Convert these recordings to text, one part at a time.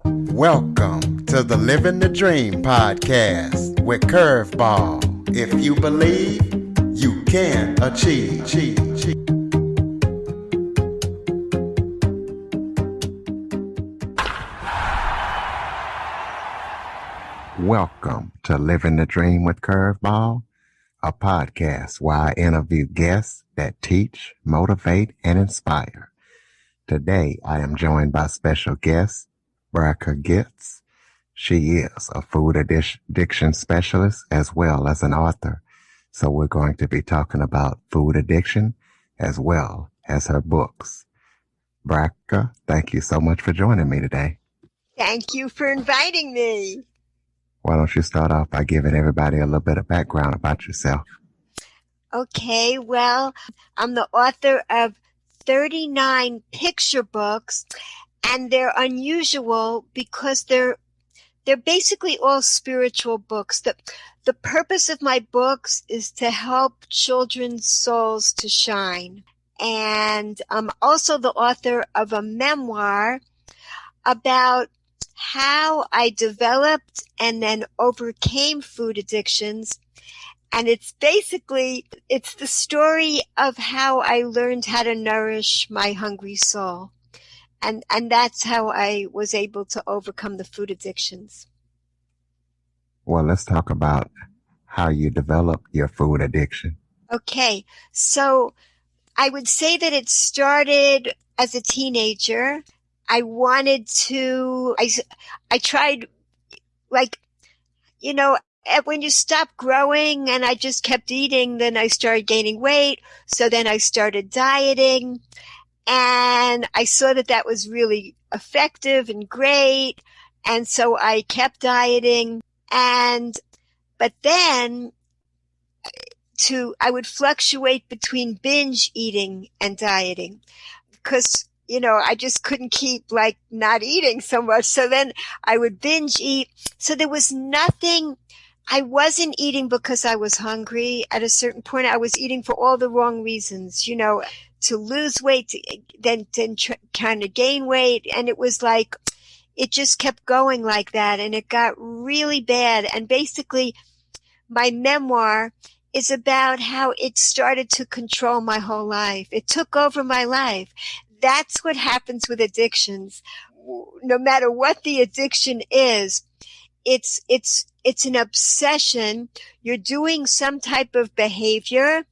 Welcome to the Living the Dream podcast with Curveball. If you believe, you can achieve. Welcome to Living the Dream with Curveball, a podcast where I interview guests that teach, motivate, and inspire. Today, I am joined by special guest, Bracha Goetz. She is a food addiction specialist as well as an author. So we're going to be talking about food addiction as well as her books. Bracha, thank you so much for joining me today. Thank you for inviting me. Why don't you start off by giving everybody a little bit of background about yourself? Okay, well, I'm the author of 39 picture books, and they're unusual because they're basically all spiritual books. The purpose of my books is to help children's souls to shine. And I'm also the author of a memoir about how I developed and then overcame food addictions. And it's the story of how I learned how to nourish my hungry soul. And that's how I was able to overcome the food addictions. Well, let's talk about how you developed your food addiction. Okay, so I would say that it started as a teenager. I tried, when you stop growing and I just kept eating, then I started gaining weight. So then I started dieting, and I saw that was really effective and great. And so I kept dieting, but then I would fluctuate between binge eating and dieting because I just couldn't keep not eating so much. So then I would binge eat. So there was nothing. I wasn't eating because I was hungry. At a certain point, I was eating for all the wrong reasons, to lose weight, then kind of gain weight. And it was it just kept going like that. And it got really bad. And basically my memoir is about how it started to control my whole life. It took over my life. That's what happens with addictions. No matter what the addiction is, it's an obsession. You're doing some type of behavior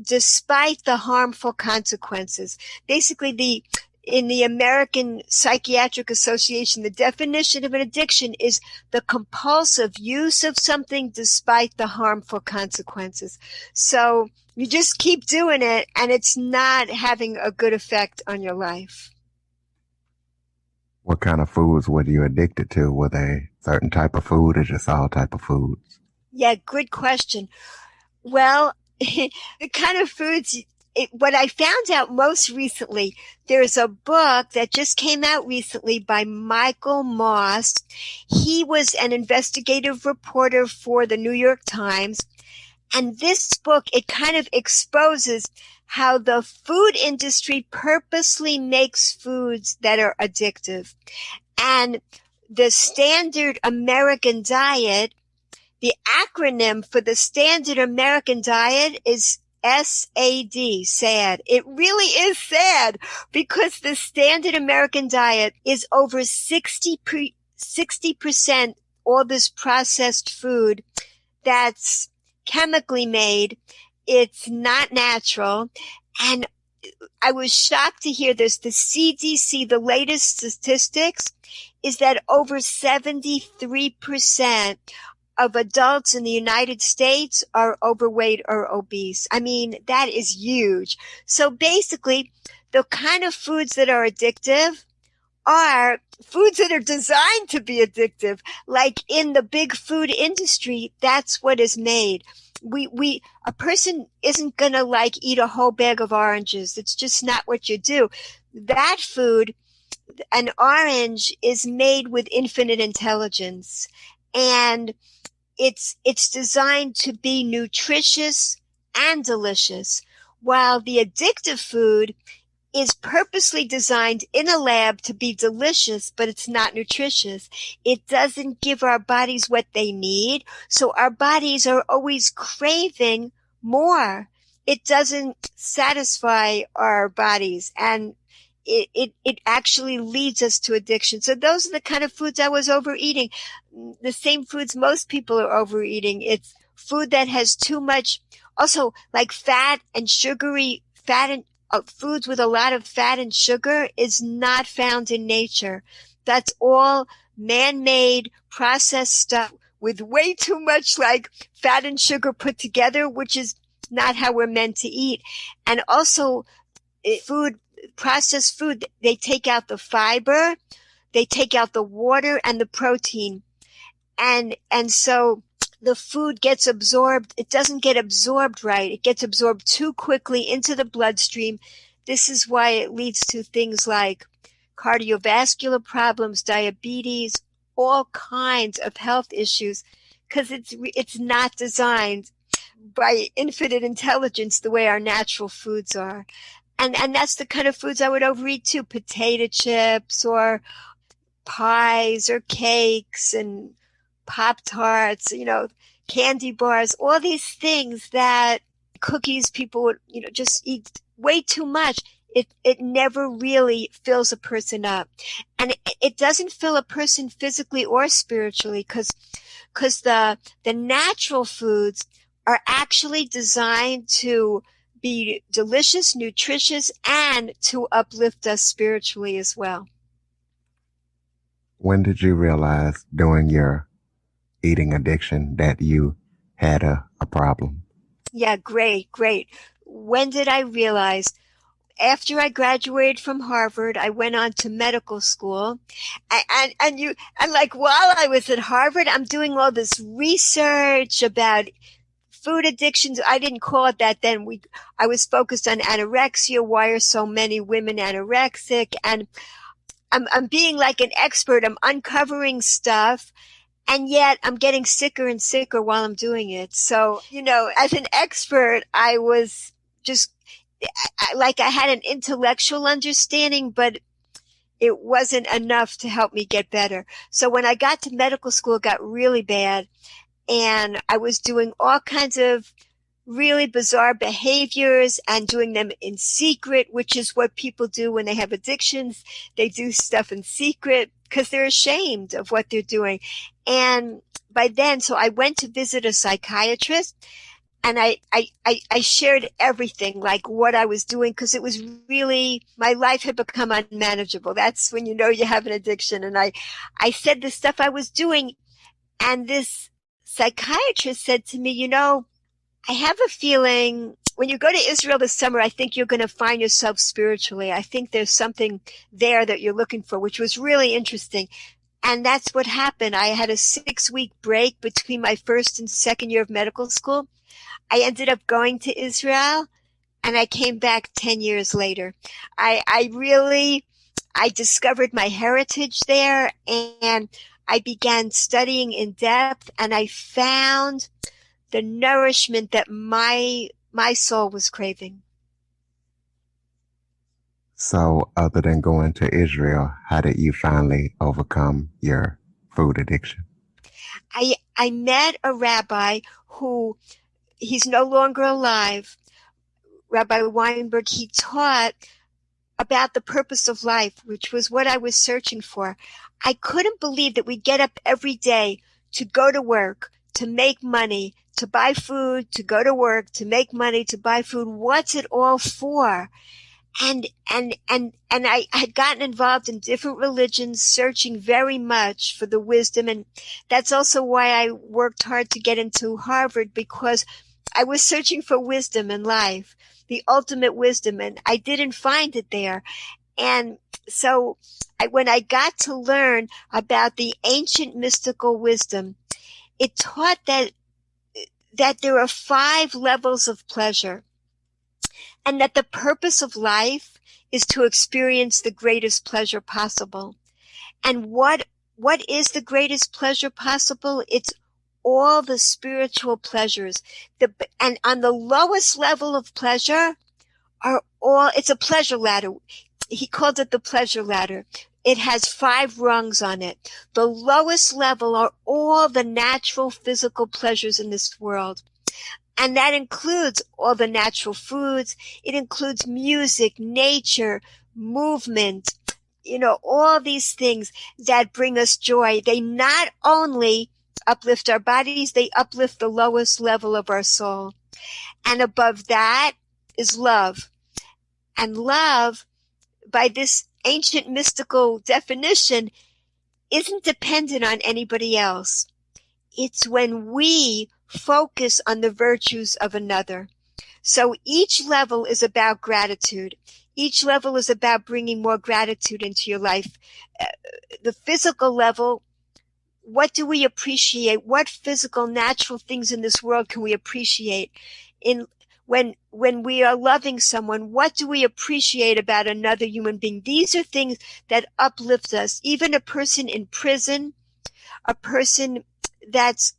despite the harmful consequences. Basically, in the American Psychiatric Association, the definition of an addiction is the compulsive use of something despite the harmful consequences. So you just keep doing it, and it's not having a good effect on your life. What kind of foods were you addicted to? Were they certain type of food or just all type of foods? Yeah, good question. Well, the kind of foods, what I found out most recently, there's a book that just came out recently by Michael Moss. He was an investigative reporter for the New York Times. And this book, it kind of exposes how the food industry purposely makes foods that are addictive. And the standard American diet, the acronym for the standard American diet is SAD, sad. It really is sad because the standard American diet is over 60% all this processed food that's chemically made. It's not natural. And I was shocked to hear this. The CDC, the latest statistics is that over 73% of adults in the United States are overweight or obese. I mean, that is huge. So basically, the kind of foods that are addictive are foods that are designed to be addictive. Like in the big food industry, that's what is made. A person isn't going to eat a whole bag of oranges. It's just not what you do. That food, an orange, is made with infinite intelligence, and it's designed to be nutritious and delicious, while the addictive food is purposely designed in a lab to be delicious, but it's not nutritious. It doesn't give our bodies what they need, so our bodies are always craving more. It doesn't satisfy our bodies, and it actually leads us to addiction. So those are the kind of foods I was overeating. The same foods most people are overeating. It's food that has too much, also like fat and sugary, fat and foods with a lot of fat and sugar is not found in nature. That's all man-made processed stuff with way too much like fat and sugar put together, which is not how we're meant to eat. And also processed food, they take out the fiber, they take out the water and the protein. And so the food gets absorbed. It doesn't get absorbed right. It gets absorbed too quickly into the bloodstream. This is why it leads to things like cardiovascular problems, diabetes, all kinds of health issues, because it's not designed by infinite intelligence the way our natural foods are. And that's the kind of foods I would overeat too. Potato chips or pies or cakes and Pop-Tarts, candy bars, all these things that cookies people would, just eat way too much. It never really fills a person up. And it doesn't fill a person physically or spiritually because the natural foods are actually designed to be delicious, nutritious, and to uplift us spiritually as well. When did you realize during your eating addiction that you had a problem? Yeah, great. When did I realize? After I graduated from Harvard, I went on to medical school, and like while I was at Harvard, I'm doing all this research about food addictions. I didn't call it that then. I was focused on anorexia. Why are so many women anorexic? And I'm being like an expert. I'm uncovering stuff. And yet I'm getting sicker and sicker while I'm doing it. So, as an expert, I was just I had an intellectual understanding, but it wasn't enough to help me get better. So when I got to medical school, it got really bad. And I was doing all kinds of really bizarre behaviors and doing them in secret, which is what people do when they have addictions. They do stuff in secret because they're ashamed of what they're doing. And by then, so I went to visit a psychiatrist, and I shared everything, like what I was doing, because it was really, my life had become unmanageable. That's when you know you have an addiction. And I said the stuff I was doing, and this psychiatrist said to me, I have a feeling when you go to Israel this summer, I think you're going to find yourself spiritually. I think there's something there that you're looking for, which was really interesting. And that's what happened. I had a 6-week break between my first and second year of medical school. I ended up going to Israel, and I came back 10 years later. I discovered my heritage there, and I began studying in depth, and I found the nourishment that my soul was craving. So other than going to Israel, how did you finally overcome your food addiction? I met a rabbi who, he's no longer alive, Rabbi Weinberg. He taught about the purpose of life, which was what I was searching for. I couldn't believe that we get up every day to go to work, to make money, to buy food, to go to work, to make money, to buy food. What's it all for? And I had gotten involved in different religions, searching very much for the wisdom. And that's also why I worked hard to get into Harvard, because I was searching for wisdom in life, the ultimate wisdom, and I didn't find it there. And so when I got to learn about the ancient mystical wisdom, it taught that there are 5 levels of pleasure, and that the purpose of life is to experience the greatest pleasure possible. And what is the greatest pleasure possible? It's all the spiritual pleasures. And on the lowest level of pleasure are all, it's a pleasure ladder. He called it the pleasure ladder. It has 5 rungs on it. The lowest level are all the natural physical pleasures in this world. And that includes all the natural foods. It includes music, nature, movement, all these things that bring us joy. They not only uplift our bodies, they uplift the lowest level of our soul. And above that is love. And love, by this ancient mystical definition, isn't dependent on anybody else. It's when we focus on the virtues of another. So each level is about gratitude. Each level is about bringing more gratitude into your life. The physical level, what do we appreciate? What physical, natural things in this world can we appreciate? When we are loving someone, what do we appreciate about another human being? These are things that uplift us. Even a person in prison, a person that's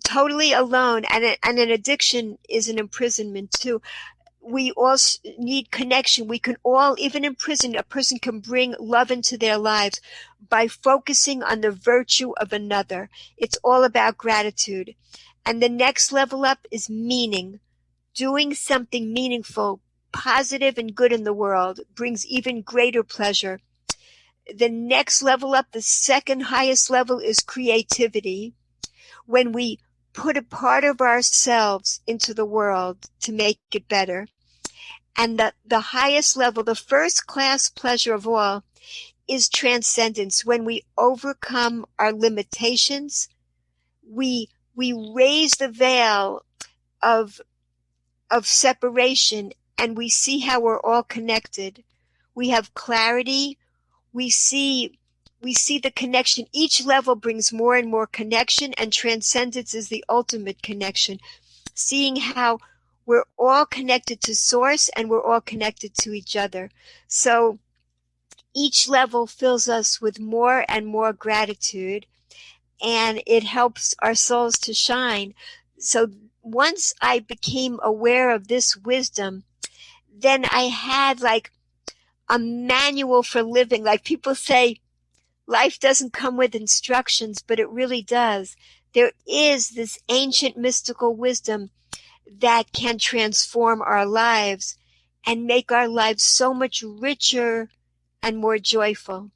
totally alone, and an addiction is an imprisonment too. We all need connection. We can all, even in prison, a person can bring love into their lives by focusing on the virtue of another. It's all about gratitude. And the next level up is meaning. Doing something meaningful, positive, and good in the world brings even greater pleasure. The next level up, the second highest level, is creativity. When we put a part of ourselves into the world to make it better. And the highest level, the first class pleasure of all, is transcendence. When we overcome our limitations, we raise the veil of separation, and we see how we're all connected. We have clarity. We see the connection. Each level brings more and more connection, and transcendence is the ultimate connection. Seeing how we're all connected to Source and we're all connected to each other. So each level fills us with more and more gratitude, and it helps our souls to shine. So once I became aware of this wisdom, then I had like a manual for living. Like people say, life doesn't come with instructions, but it really does. There is this ancient mystical wisdom that can transform our lives and make our lives so much richer and more joyful.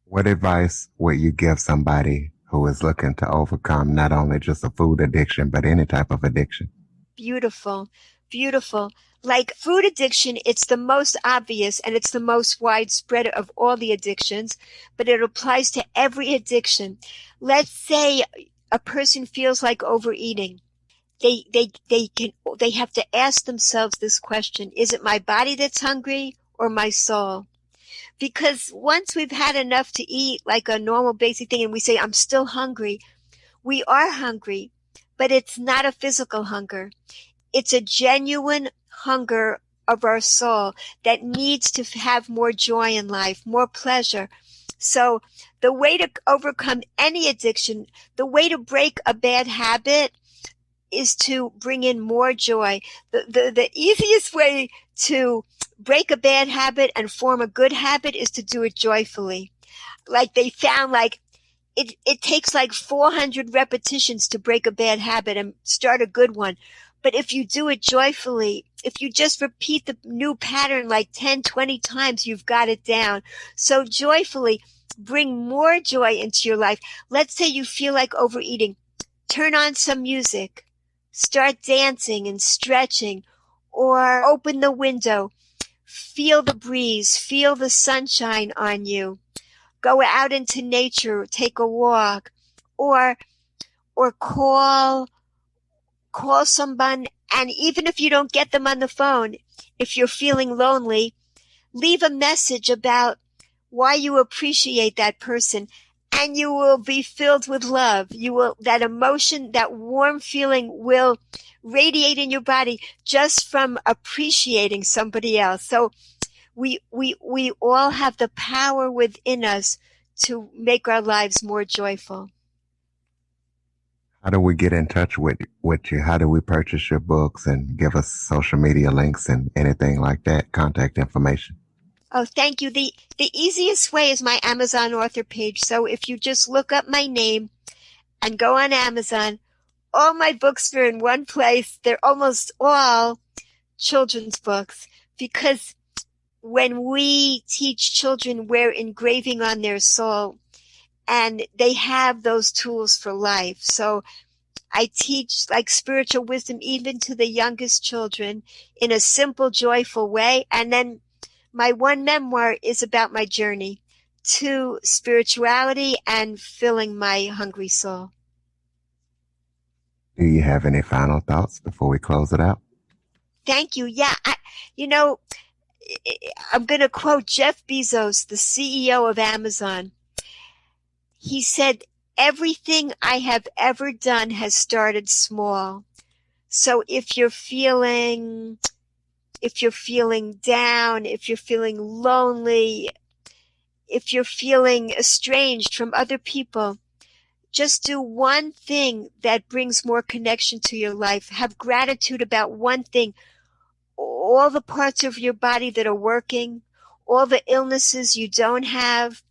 What advice would you give somebody who is looking to overcome not only just a food addiction, but any type of addiction? Beautiful, beautiful. Like food addiction, it's the most obvious and it's the most widespread of all the addictions, but it applies to every addiction. Let's say a person feels like overeating. They have to ask themselves this question: is it my body that's hungry or my soul? Because once we've had enough to eat, like a normal basic thing, and we say, I'm still hungry, we are hungry, but it's not a physical hunger. It's a genuine hunger of our soul that needs to have more joy in life, more pleasure. So the way to overcome any addiction, the way to break a bad habit, is to bring in more joy. The easiest way to break a bad habit and form a good habit is to do it joyfully. Like they found, like it takes like 400 repetitions to break a bad habit and start a good one. But if you do it joyfully, if you just repeat the new pattern like 10, 20 times, you've got it down. So joyfully bring more joy into your life. Let's say you feel like overeating. Turn on some music. Start dancing and stretching, or open the window. Feel the breeze. Feel the sunshine on you. Go out into nature. Take a walk, or call someone. And even if you don't get them on the phone, if you're feeling lonely, leave a message about why you appreciate that person. And you will be filled with love. That emotion, that warm feeling will radiate in your body just from appreciating somebody else. So we all have the power within us to make our lives more joyful. How do we get in touch with you? How do we purchase your books and give us social media links and anything like that, contact information? Oh, thank you. The easiest way is my Amazon author page. So if you just look up my name and go on Amazon, all my books are in one place. They're almost all children's books because when we teach children, we're engraving on their soul and they have those tools for life. So I teach like spiritual wisdom even to the youngest children in a simple, joyful way. And then my one memoir is about my journey to spirituality and filling my hungry soul. Do you have any final thoughts before we close it out? Thank you. Yeah, I'm going to quote Jeff Bezos, the CEO of Amazon. He said, "Everything I have ever done has started small. So if you're feeling down, if you're feeling lonely, if you're feeling estranged from other people, just do one thing that brings more connection to your life. Have gratitude about one thing. All the parts of your body that are working, all the illnesses you don't have.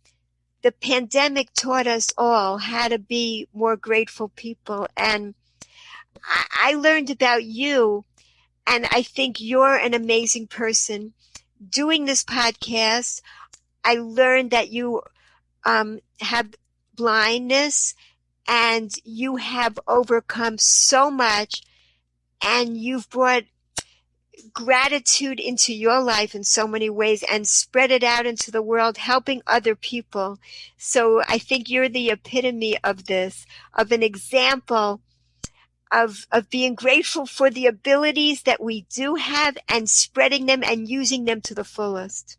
The pandemic taught us all how to be more grateful people. And I learned about you, and I think you're an amazing person. Doing this podcast, I learned that you have blindness and you have overcome so much, and you've brought gratitude into your life in so many ways and spread it out into the world, helping other people. So I think you're the epitome of this, of an example of being grateful for the abilities that we do have and spreading them and using them to the fullest.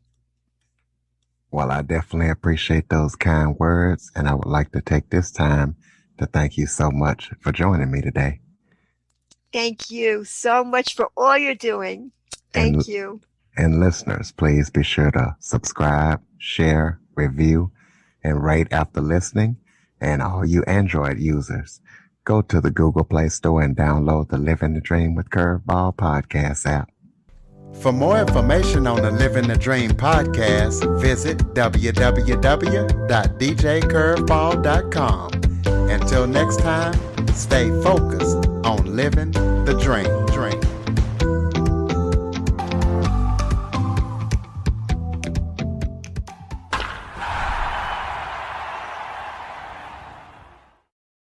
Well, I definitely appreciate those kind words, and I would like to take this time to thank you so much for joining me today. Thank you so much for all you're doing. Thank you. And listeners, please be sure to subscribe, share, review, and rate after listening. And all you Android users, go to the Google Play Store and download the Living the Dream with Curveball podcast app. For more information on the Living the Dream podcast, visit www.djcurveball.com. Until next time, stay focused on living the dream.